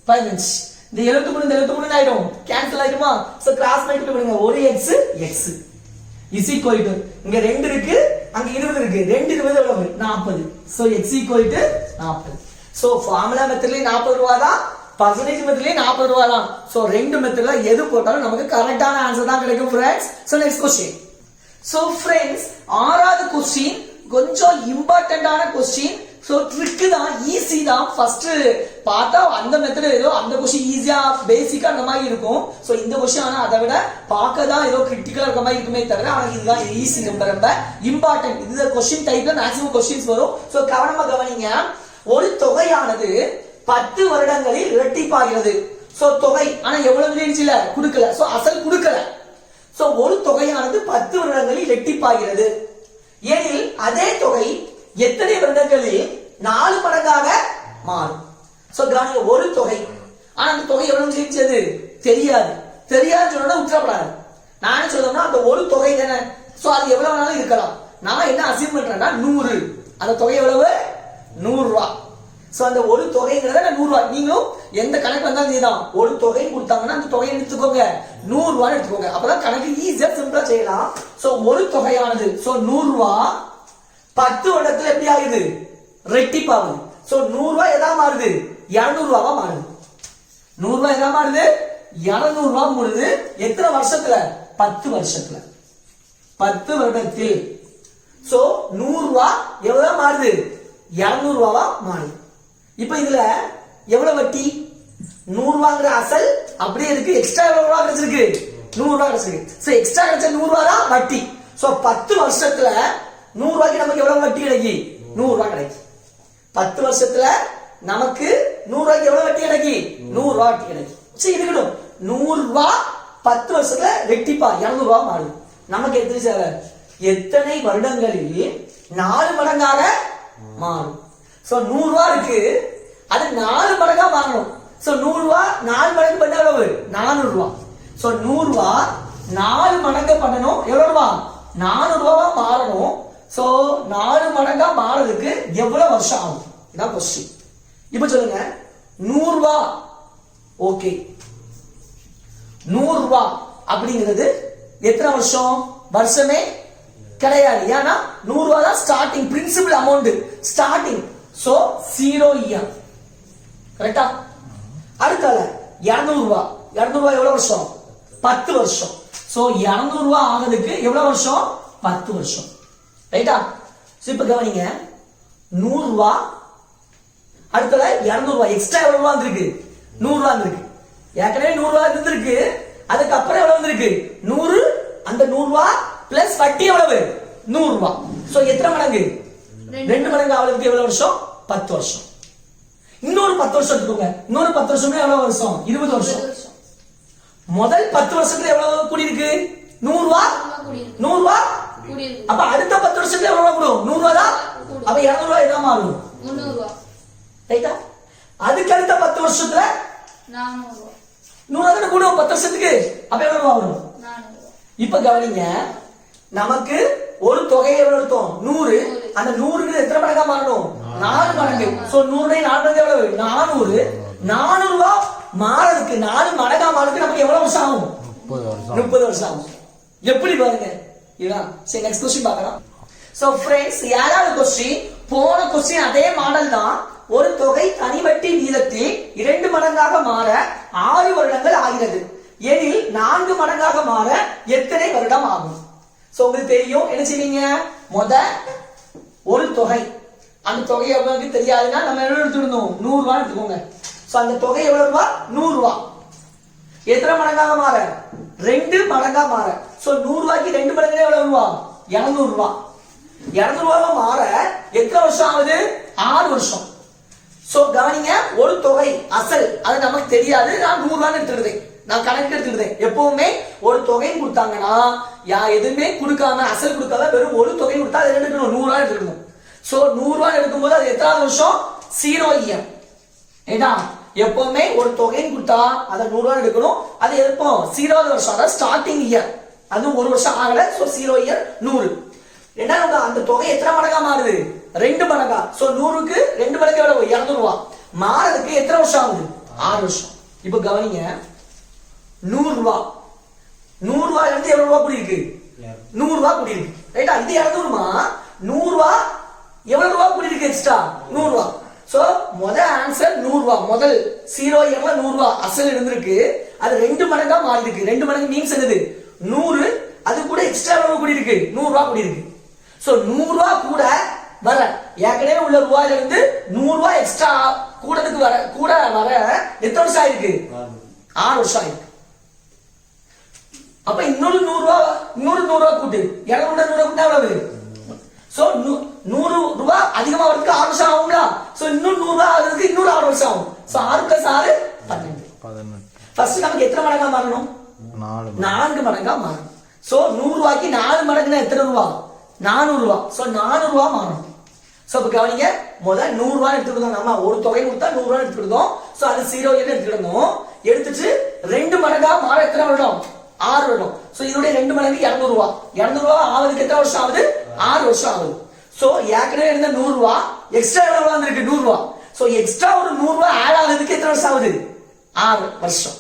15. இந்த 73 இந்த 73 ஆயிரும், கேன்சல் ஆயிருமா? சோ கிராஸ் மல்டிப்ளை பண்ணுங்க. ஒரு x x is equal to, இங்க 2 இருக்கு, அங்க 20 இருக்கு. 2 20 எவ்வளவு? 40. So x equal to 40. So formula மெத்தட்ல 40 ரூபாய் தான், பர்சன்டேஜ் மெத்தட்ல 40 ரூபாய் தான். சோ ரெண்டு மெத்தட்ல எது போட்டாலும் நமக்கு கரெக்டான ஆன்சர் தான் கிடைக்கும் friends. So next question. So friends, ஆறாவது क्वेश्चन கொஞ்சம் இம்பார்ட்டன்ட்டான क्वेश्चन. சோ ட்ரிக் தான், ஈஸி தான். ஃபர்ஸ்ட் பார்த்தா அந்த மெத்தட் ஏதோ அந்த क्वेश्चन ஈஸியா பேசிக்கா அந்த மாதிரி இருக்கும். சோ இந்த क्वेश्चन ஆனா அதை விட பார்க்க தான் ஏதோ கிரிட்டிக்கலா இருக்க மாதிரி இருக்குமே தவிர ஆனா இதுதான் ஈஸி, ரொம்ப இம்பார்ட்டன்ட். இது क्वेश्चन டைப்ல மேக்ஸிமம் क्वेश्चंस வரும். சோ கவனமா கவனிங்க. ஒரு தொகையானது 10 வருடங்களில் இரட்டிப்பாகிறது. சோ தொகை ஆனா எவ்வளவு ரேஞ்சில கொடுக்கல, சோ அசல் கொடுக்கல. சோ ஒரு தொகையானது 10 வருடங்களில் இரட்டிப்பாகிறது எனில் அதே தொகை எத்தனை வருடங்களில் 4 மடங்காக மாறும்? சோ கவனிங்க, ஒரு தொகை ஆனா அந்த தொகை எவ்வளவு ரேஞ்சது தெரியாது. தெரியாதுன்னு சொன்னா உத்தரப்படாது. நான் என்ன சொல்றேன்னா அந்த ஒரு தொகை தானே, சோ அது எவ்வளவு வேணாலும் இருக்கலாம். நான் என்ன அசியூம் பண்றேன்னா 100, அந்த தொகை எவ்வளவு? 100 ரூபாய். சோ அந்த ஒரு தொகைங்கிறத 100 ரூபாய். நீங்களும் எந்த கணக்கு வந்தாலும் இதுதான், ஒரு தொகை கொடுத்தாங்கன்னா அந்த தொகையை எடுத்துக்கோங்க, 100 ரூபாய் எடுத்துக்கோங்க. அப்பதான் கணக்கு ஈஸியா சிம்பிளா செய்யலாம். சோ ஒரு தொகையானது, சோ 100 ரூபாய் 10 வருடத்துல எப்படி ஆகுது? ரெட்டிப்பாகுது. சோ 100 ரூபாய் எதா மாறுது? 200 ரூபாவா மாறுது. 100 ரூபாய் எதா மாறுது? 200 ரூபாய் மாறுது. எத்தனை வருஷத்துல? 10 வருஷத்துல, 10 வருடத்தில். சோ 100 ரூபாய் எவ்வளவு மாறுது? 200 ரூபாவா மாறுது. இப்ப இதுல எவ்வளவு வட்டி? 100 ரூபாங்கிற அசல் அப்படியே இருக்கு, எக்ஸ்ட்ரா எவ்வளவு ரூபாய் கிடைச்சிருக்கு? 100 ரூபாய் கிடைச்சிருக்கு. சோ எக்ஸ்ட்ரா கிடைச்ச 100 ரூபாய் தான் வட்டி. சோ 10 வருஷத்துல 100 ரூபாய்க்கு நமக்கு எவ்வளவு வட்டி கிடைக்கும்? 100 ரூபாய் கிடைக்கும். 10 வருஷத்துல நமக்கு 100 ரூபாய்க்கு எவ்வளவு வட்டி கிடைக்கும்? 100 ரூபாய் வட்டி கிடைக்கும். சரி இருக்கட்டும், 100 ரூபாய் 10 வருஷத்துல ரெட்டிப்பா 200 ரூபாய் மாறுது. நமக்கு எத்தனை சேவை? எத்தனை வருடங்களில் 4 மடங்காக மாறும்? சோ 100 ரூபாய் இருக்கு, அது 4 மடங்கா மாறணும். சோ 100 ரூபாய் 4 மடங்கு பண்ண எவ்வளவு? 400 ரூபாய். சோ 100 ரூபாய் 4 மடங்கு பண்ணணும், எவ்வளவு ரூபாய்? 400 ரூபாவா மாறணும். சோ 4 மடங்கா மாறதுக்கு எவ்வளவு வருஷம் ஆகும்? இதான் क्वेश्चन. இப்ப சொல்லுங்க, 100 ரூபாய் ஓகே, 100 ரூபாய் அப்படிங்கிறது எத்தனை வருஷம்? வருஷமே கிடையாது. ஏன்னா 100 ரூபாய் தான் starting principal amount, starting. So 0 year. கரெக்டா? அடுத்தால 200 ரூபாய். 200 ரூபாய் எவ்வளவு வருஷம்? 10 வருஷம். சோ 200 ரூபாய் ஆகிறதுக்கு எவ்வளவு வருஷம்? 10 வருஷம். ரைட்டா? சோ இப்ப கவனிங்க, 100 ரூபாய் அடுத்தல 200 ரூபாய் எக்ஸ்ட்ரா எவ்வளவு ரூபாய் வந்திருக்கு? 100 ரூபாய் வந்திருக்கு. ஏற்கனவே 100 ரூபாய் இருந்திருக்கு, அதுக்கு அப்புறம் எவ்வளவு வந்திருக்கு? 100. அந்த 100 ரூபாய் பிளஸ் வட்டி எவ்வளவு? 100 ரூபாய். சோ எத்தனை மடங்கு? 2 மடங்கு ஆவதுக்கு எவ்வளவு வருஷம்? 10 வருஷம். இன்னொரு 10 வருஷம் எடுத்துக்கோங்க. இன்னொரு 10 வருஷம்னா எவ்வளவு வருஷம்? 20 வருஷம். முதல் 10 வருஷத்துல எவ்வளவு கூடி இருக்கு? 100 ரூபாய் 100 ரூபாய் கூடி இருக்கு. அப்ப அடுத்த 10 வருஷத்துல எவ்வளவு கூடும்? 100 ரூபாய் தான். அப்ப 200 ரூபாய் என்ன மாறும்? 300 ரூபாய். ரைட்டா? அதுக்கு அடுத்த 10 வருஷத்துல 400 ரூபாய். 100 ரூபாய் கூடும் 10 வருஷத்துக்கு. அப்ப எவ்வளவு ரூபாய் வரும்? 400 ரூபாய். இப்ப கவனிங்க, நமக்கு ஒரு தொகையை எவ்வளவு எடுத்தோம்? 100. அந்த 100க்கு எத்தனை மடங்கா மாறணும்? 4 மடங்கு. சோ 100 4 மடங்கு எவ்வளவு? 400. 400 ரூபாய் மாறதுக்கு 4 மடங்கா மாறதுக்கு நமக்கு எவ்வளவு வருஷம் ஆகும்? 30 வருஷம் ஆகும். எப்படி பாருங்க இதுதான். சரி நெக்ஸ்ட் क्वेश्चन பார்க்கலாம். சோ फ्रेंड्स, ஏழாவது क्वेश्चन போன क्वेश्चन அதே மாடல் தான். ஒரு தொகை தனிவட்டி வீதத்தில் 2 மடங்காக மாற 6 வருடங்கள் ஆகிறது எனில் 4 மடங்காக மாற எத்தனை வருடம் ஆகும்? சோ உங்களுக்கு தெரியும், என்ன செய்வீங்க? ஒரு தொகை, அந்த தொகை எவ்வளவு தெரியாதுன்னா நம்ம என்ன எடுத்துக்கணும்? 100 ரூபாய் எடுத்துக்கோங்க. சோ அந்த தொகை எவ்வளவு ரூபாய்? 100 ரூபாய். எத்தனை மடங்காக மாற? 2 மடங்கா மாற. சோ 100 ரூபாய்க்கு 2 மடங்கு எவ்வளவு ரூபாய்? 200 ரூபாய். 200 ரூபாய் மாற எத்தனை வருஷம் ஆகுது? 6 வருஷம். சோ கவனிங்க, ஒரு தொகை அசல் அது நமக்கு தெரியாது, நான் 100 ரூபாய் எடுத்துக்கிட்டேன், நான் கணக்கு எடுத்துக்கிட்டேன். எப்பவுமே ஒரு தொகை கொடுத்தாங்கன்னா எதுவுமே கொடுக்காம அசல் கொடுக்காம வெறும் ஒரு தொகை கொடுத்தா அது எடுக்கணும், 100 ரூபாய் எடுக்கணும். சோ 100 ரூபாய் எடுக்கும்போது அது எத்தனாவது வருஷம்? 0 இயர். ஏடா எப்பவுமே ஒரு தொகைன்னு கொடுத்தா அதை 100 ரூபாய் எடுக்கணும். அது எப்போ 0வது வருஷம், அதாவது ஸ்டார்டிங் இயர், அது ஒரு வருஷம் ஆகல. So 0 year 100. ரெண்டாவது அந்த தொகை எத்தனை மடங்கா மாறுது? 2 மடங்கா. சோ 100க்கு 2 மடங்கு எவ்வளவு? 200 ரூபாய். மாறதுக்கு எத்தனை வருஷம் ஆகுது? 6 வருஷம். இப்ப கவனிங்க, 100 ரூபாய், 100 ரூபாயில இருந்து எவ்வளவு ரூபாய் கூடி இருக்கு? 100 ரூபாய் கூடி இருக்கு. ரைட்டா? இது 200மா, 100 ரூபாய் எவ்வளவு ரூபாய் கூடி இருக்கு எக்ஸ்ட்ரா? 100 ரூபாய். சோ முதல் ஆன்சர் 100 ரூபாய். முதல் 0 இயர்ல 100 ரூபாய் அசல் இருந்திருக்கு, அது 2 மடங்கா மாறி இருக்கு. 2 மடங்கு மீன்ஸ் என்னது? 100, அது கூட எக்ஸ்ட்ரா எவ்வளவு கூடி இருக்கு? 100 ரூபாய் கூடி இருக்கு. சோ 100 ரூபாய் கூட வர ஏற்கனவே உள்ள ரூபாயில இருந்து 100 ரூபாய் எக்ஸ்ட்ரா கூடதுக்கு வர எத்தனை வருஷம் ஆயிருக்கு? 6 வருஷம் ஆயிருக்கு. அப்ப இன்னொரு 100 ரூபாய் கூட்டு 200 கூட்டினா எவ்வளவு? சோ 100 ரூபாய் அதிகமா வரதுக்கு 6 வருஷம் ஆகும்ல. சோ இன்னும் 100 ரூபாய் ஆகிறதுக்கு இன்னொரு 6 வருஷம் ஆகும். சோ 6 + 6 18. ஃபர்ஸ்ட் நமக்கு எத்தனை மடங்கா மாறணும்? 4 மடங்கா மாறணும். சோ 100 ரூபாய்க்கு 4 மடங்குனா எத்தனை ரூபாய்? 400 ரூபாய். சோ 400 ரூபாய் மாறணும். சோ இப்ப கவனிங்க, முதல் 100 ரூபாய் எடுத்துக்கிட்டோம். நம்ம ஒரு தொகை கொடுத்தா 100 ரூபாய் எடுத்துக்கிட்டோம். சோ அது 0 இயர்ல எடுத்துக்கிட்டோம். எடுத்துட்டு 2 மடங்கா மாற எத்தனை வருடம்? 6 வருடம். சோ இதோட 2 மடங்கு 200 ரூபாய். 200 ரூபாய் ஆவதுக்கு எத்தனை வருஷம் ஆகுது? 6 வருஷம் ஆகுது. சோ ஏற்கனவே இருந்த 100 ரூபாய் எக்ஸ்ட்ரா எவ்வளவு வந்திருக்கு? 100 ரூபாய். சோ எக்ஸ்ட்ரா ஒரு 100 ரூபாய் ஆட் ஆகுறதுக்கு எத்தனை வருஷம் ஆகுது? 6 வருஷம்.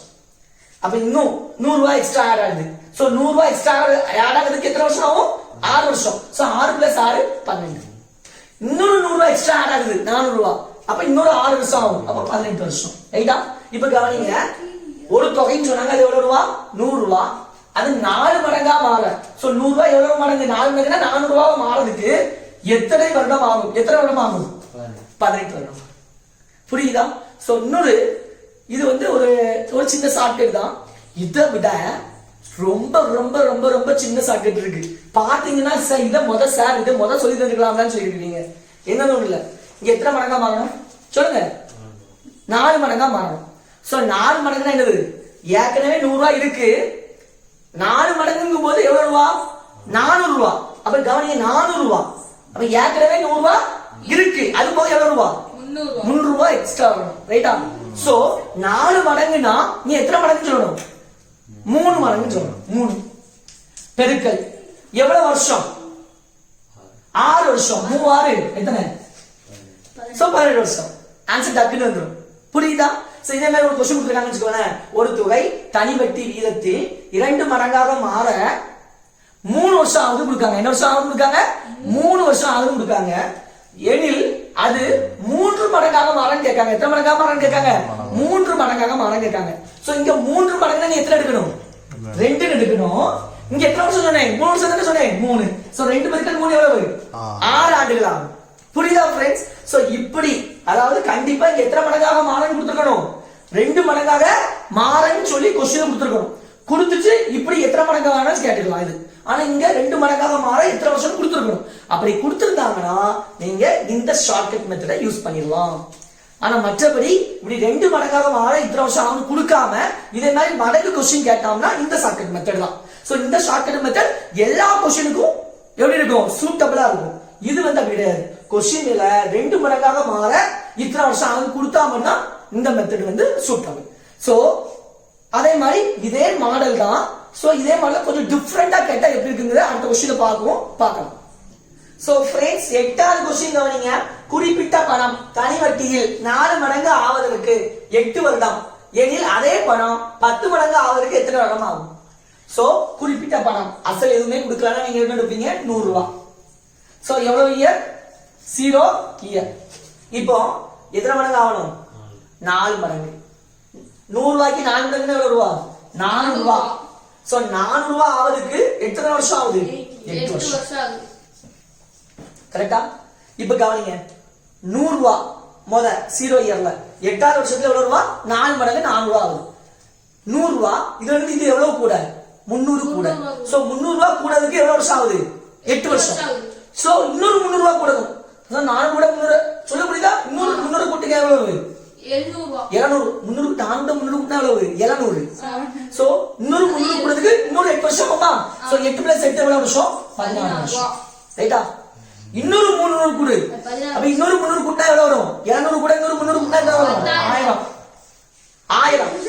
அப்ப இன்னும் 100 ரூபாய் எக்ஸ்ட்ரா ஆட் ஆகுது. சோ 100 ரூபாய் எக்ஸ்ட்ரா ஆட் ஆகுறதுக்கு எத்தனை வருஷம் ஆகும்? 6 வருஷம். சோ 6 + 6 12. இன்னொரு 100 ரூபாய் எக்ஸ்ட்ரா ஆட் ஆகுது, 400 ரூபாய். அப்ப இன்னொரு 6 வருஷம் ஆகும். அப்ப 18 வருஷம். ரைட்டா? இப்ப கவனிங்க, ஒரு தொகைன்னு சொன்னாங்க, அது எவ்வளவு ரூபாய்? 100 ரூபாய். அது 4 மடங்கா மாற. சோ 100 ரூபாய் எவ்வளவு மடங்கு? 4 மடங்குனா 400 ரூபாய் மாறதுக்கு எத்தனை வருடம் ஆகும்? எத்தனை வருடம் ஆகும்? 18 வருடம். புரியுதா? சோ இன்னொரு இது வந்து ஒரு சின்ன ஷார்ட்கட் தான். இதை விட ரொம்ப ரொம்ப ரொம்ப ரொம்ப சின்ன ஷார்ட்கட் இருக்கு. பாத்தீங்கன்னா இதை முத சொல்லி தந்துக்கலாம்னு சொல்லிருக்கீங்க. என்னன்னு ஒண்ணு இல்ல, இங்க எத்தனை மடங்கா மாறணும் சொல்லுங்க? 4 மடங்கா மாறணும். சோ 4 மடங்குனா என்னது? ஏற்கனவே 100 ரூபாய் இருக்கு, 4 மடங்குங்கும் போது எவ்வளவு ரூபா? 400 ரூபாய். அப்ப கவனிங்க, 400 ரூபாய். அப்ப ஏற்கனவே 100 ரூபாய் இருக்கு, அது போக எவ்வளவு ரூபா? 300 ரூபாய் எக்ஸ்ட்ரா வரும். ரைட்டா? சோ 4 மடங்குனா நீ எத்தனை மடங்கு சொல்லணும்? 3 மடங்கு சொல்லணும். 3 பெருக்கல் எவ்வளவு வருஷம்? 6 வருஷம். 3 6 எத்தனை? சோ 12 வருஷம். ஆன்சர் டக்குன்னு வந்துடும். புரியுதா? சோ இதே மாதிரி ஒரு क्वेश्चन கொடுத்திருக்காங்கன்னு வெச்சுக்கோங்க. ஒரு தொகை தனி வட்டி வீதத்தில் 2 மடங்காக மாற 3 வருஷம் ஆகுது கொடுக்காங்க. என்ன வருஷம் ஆகுது கொடுக்காங்க? 3 வருஷம் ஆகுது கொடுக்காங்க. எனில் அது 3 மடங்காக மாறன்னு கேட்காங்க. எத்தனை மடங்காக மாறன்னு கேட்காங்க? 3 மடங்காக மாறன்னு கேட்காங்க. சோ இங்க 3 மடங்குனா நீ எத்தனை எடுக்கணும்? 2 எடுக்கணும். இங்க எத்தனை வருஷம் சொன்னேன்? 3 வருஷம் தானே சொன்னேன்? 3. சோ 2 பெருக்கல் 3 எவ்வளவு? 6 ஆண்டுகள் ஆகும். புரியுதா फ्रेंड्स? சோ இப்படி, அதாவது கண்டிப்பா இங்க எத்தனை மடங்காக மாறன்னு கொடுத்துக்கணும்? 2 மடங்காக மாறன்னு சொல்லி क्वेश्चन கொடுத்துக்கணும். கொடுத்துட்டு இப்படி எத்தனை மடங்காக கேட்டுக்கலாம் இது. ஆனா இங்க 2 மடங்காக மாற எத்தனை வருஷம் கொடுத்துருக்கணும். அப்படி கொடுத்திருந்தாங்கன்னா நீங்க இந்த ஷார்ட்கட் மெத்தடை யூஸ் பண்ணிடலாம். ஆனா மற்றபடி இப்படி 2 மடங்காக மாற இத்தனை வருஷம் ஆகும் கொடுக்காம இதே மாதிரி மடங்கு கொஸ்டின் கேட்டாங்கன்னா இந்த ஷார்ட்கட் மெத்தட் தான். சோ இந்த ஷார்ட்கட் மெத்தட் எல்லா கொஸ்டினுக்கும் எப்படி இருக்கும்? சூட்டபிளா இருக்கும். இது வந்து அப்படி கிடையாது. கொஸ்டின்ல 2 மடங்காக மாற இத்தனை வருஷம் ஆகும் கொடுத்தாங்கன்னா இந்த மெத்தட் வந்து சூட்டபிள். சோ அதே மாதிரி இதே மாடல் தான். சோ இதே மாடல் கொஞ்சம் டிஃபரெண்டா கேட்டா எப்படி இருக்குங்கறத அடுத்த क्वेश्चन பார்க்கலாம். சோ फ्रेंड्स 8வது क्वेश्चन கவனிங்க. குறிப்பிட்ட பணம் தனி வட்டியில் 4 மடங்கு ஆவதற்கு 8 வருடம் எனில் அதே பணம் 10 மடங்கு ஆவதற்கு எத்தனை வருடம் ஆகும்? சோ குறிப்பிட்ட பணம் அசல் எதுவுமே கொடுக்கலனா நீங்க என்ன எடுப்பீங்க? 100 ரூபாய். சோ எவ்வளவு இயர்? 0 இயர். இப்போ எத்தனை மடங்கு ஆகணும்? 4 மடங்கு. 100 ரூபாய்க்கு 4 மடங்கு எவ்வளவு ரூபா? 400 ரூபாய். சோ 400 ரூபாய் ஆவதுக்கு எத்தனை வருஷம் ஆகுது? 8 வருஷம் ஆகுது. கரெக்ட்டா? இப்ப கவனிங்க, 100 ரூபாய் முத 0 இயர்ல 8வது வருஷத்துல எவ்வளவு ரூபாய்? 4 மடங்கு 400 ரூபாய் ஆகுது. 100 ரூபாய். இதுல இருந்து இது எவ்வளவு கூட? 300 கூட. சோ 300 ரூபாய் கூடதுக்கு எவ்வளவு வருஷம் ஆகுது? 8 வருஷம். சோ இன்னொரு 300 ரூபாய் கூடணும். சோ 4 கூட 300 சொல்ல முடியுதா? இன்னொரு 300 கூட்டிங்க எவ்வளவு? 700. 700. 300 400 300 கூட்டினா எவ்வளவு? 700. சோ இன்னொரு 300 கூடதுக்கு இன்னொரு 8 வருஷம் ஆமா. சோ 8 + 8 எவ்வளவு வருஷம்? 14 வருஷம். ரைட்டா? இன்னொரு 300 கூடு. அப்ப இன்னொரு 300 கூட்டினா எவ்வளவு வரும்? 700 கூட இன்னொரு 300 கூட்டினா எவ்வளவு வரும்? 1000. 1000.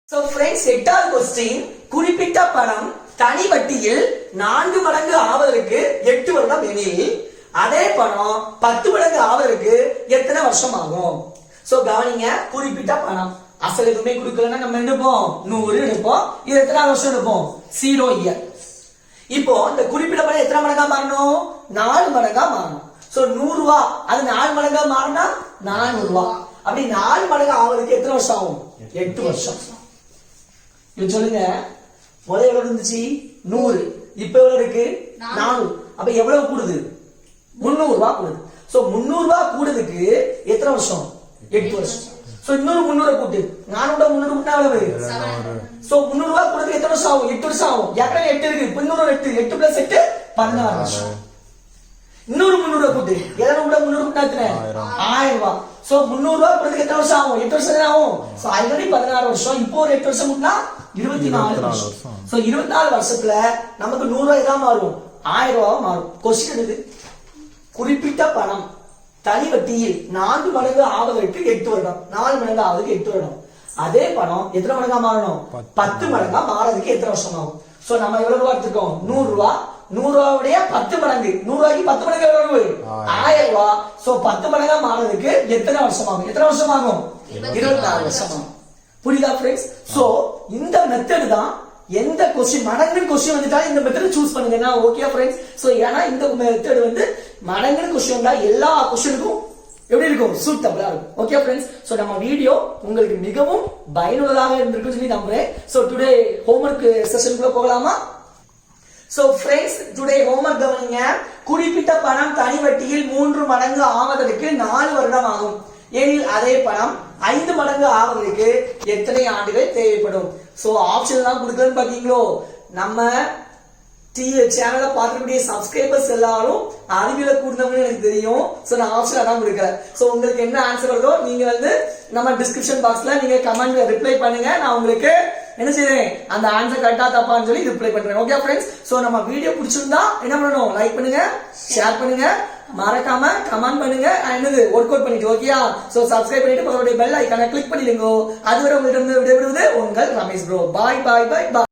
So friends, 8th question, குறிப்பிட்ட பணம் தனி வட்டியில் 4 மடங்கு ஆவதற்கு 8 வருடம் எனில் அதே பணம் 10 மடங்கு ஆவதற்கு எத்தனை வருஷம் ஆகும்? சோ கவனிங்க, குறிப்பிட்ட பணம் அசல் எதுவுமே கொடுக்கலன்னா நம்ம எடுப்போம் 100 எடுப்போம். இது எத்தனை வருஷம் எடுப்போம்? 0 இயர். இப்போ இந்த குறிப்பிட்ட பணம் எத்தனை மடங்கா மாறணும்? 4 மடங்கா மாறணும். சோ 100 ரூபாய் அது 4 மடங்கா மாறினா 400 ரூபாய். அப்படி 4 மடங்கு ஆவதுக்கு எத்தனை வருஷம் ஆகும்? 8 வருஷம். இது சொல்லுங்க, முதல்ல எவ்வளவு இருந்துச்சு? 100. இப்ப எவ்வளவு இருக்கு? 400. அப்ப எவ்வளவு கூடுது? 300 ரூபாய் கூடுது. சோ 300 ரூபாய் கூடுதுக்கு எத்தனை வருஷம்? 8 வருஷம். சோ இன்னொரு 300 கூட்டு 400 கூட்டினா எவ்வளவு? சோ 300 ரூபாய் கூடுறதுக்கு எத்தனை வருஷம் ஆகும்? 8 வருஷம் ஆகும். ஏற்கனவே 8 இருக்கு, இப்ப இன்னொரு 8 பிளஸ் 8 16 வருஷம். இன்னொரு 300 கூட்டு 300 கூட்டினா எத்தனை? 1000 ரூபாய். சோ 300 ரூபாய் கூடுறதுக்கு எத்தனை வருஷம் ஆகும்? 8 வருஷம் ஆகும். சோ ஆல்ரெடி 16 வருஷம், இப்போ ஒரு 8 வருஷம் கூட்டினா 24 வருஷம். சோ 24 வருஷத்துல நமக்கு 100 ரூபாய் தான் மாறும், 1000 ரூபாய் மாறும். கொஸ்டின் இது, குறிப்பிட்ட பணம் தனி வட்டியில் 4 மடங்கு ஆவதற்கு 8 வருடம். 4 மடங்கு ஆவதற்கு 8 வருடம். அதே பணம் எத்தனை மடங்கா மாறணும்? 10 மடங்கா மாறதுக்கு எத்தனை வருஷம் ஆகும்? சோ நம்ம எவ்வளவு ரூபாய் எடுத்துக்கோம்? 100 ரூபாய். 100 ரூபாயுடைய 10 மடங்கு, 100 ரூபாய்க்கு 10 மடங்கு எவ்வளவு? 1000 ரூபாய். சோ 10 மடங்கா மாறதுக்கு எத்தனை வருஷம் ஆகும்? எத்தனை வருஷம் ஆகும்? 24 வருஷம் ஆகும். புரியுதா ஃப்ரெண்ட்ஸ்? சோ இந்த மெத்தட் தான் எந்த கொஸ்டின் மடங்குன்னு கொஸ்டின் வந்துட்டாலும் இந்த மெத்தட் சூஸ் பண்ணுங்க. Okay friends? சோ ஏன்னா இந்த மெத்தட் வந்து மடங்குன்னு கொஸ்டின் தான் எல்லா கொஸ்டினுக்கும் எப்படி இருக்கும்? சூட்டபிளா இருக்கும். Okay friends? சோ நம்ம வீடியோ உங்களுக்கு மிகவும் பயனுள்ளதாக இருந்திருக்குன்னு சொல்லி நம்புறேன். சோ டுடே ஹோம்வொர்க் செஷனுக்குள்ள போகலாமா? சோ ஃப்ரெண்ட்ஸ், டுடே ஹோம்வொர்க் கவனிங்க. குறிப்பிட்ட பணம் தனி வட்டியில் 3 மடங்கு ஆவதற்கு 4 வருடம் ஆகும் எனில் அதே பணம் 5 மடங்கு ஆவதற்கு எத்தனை ஆண்டுகள் தேவைப்படும்? சோ ஆப்ஷன் எல்லாம் கொடுக்கறன்னு பாத்தீங்களோ, நம்ம சேனலை பார்க்கக்கூடிய சப்ஸ்கிரைபர்ஸ் எல்லாரும் அறிவியல கூடுதவங்க எனக்கு தெரியும். சோ நான் ஆப்ஷன் அதான் கொடுக்கறேன். சோ உங்களுக்கு என்ன ஆன்சர் வருதோ நீங்க வந்து நம்ம டிஸ்கிரிப்ஷன் பாக்ஸ்ல நீங்க கமெண்ட்ல ரிப்ளை பண்ணுங்க. நான் உங்களுக்கு என்ன செய்றேன், அந்த ஆன்சர் கரெக்டா தப்பான்னு சொல்லி ரிப்ளை பண்றேன். Okay friends? சோ நம்ம வீடியோ பிடிச்சிருந்தா என்ன பண்ணணும்? லைக் பண்ணுங்க, ஷேர் பண்ணுங்க, மறக்காம கமெண்ட் பண்ணுங்க, என்னது ஒர்க் அவுட் பண்ணிட்டு. ஓகேயா? சோ சப்ஸ்கிரைப் பண்ணிட்டு பக்கத்துல பெல் ஐகானை கிளிக் பண்ணிடுங்க. அதுவரை உங்கள்ட்ட விடைபெறுவது உங்கள் ரமேஷ் ப்ரோ. பாய் பாய் பாய் பாய்.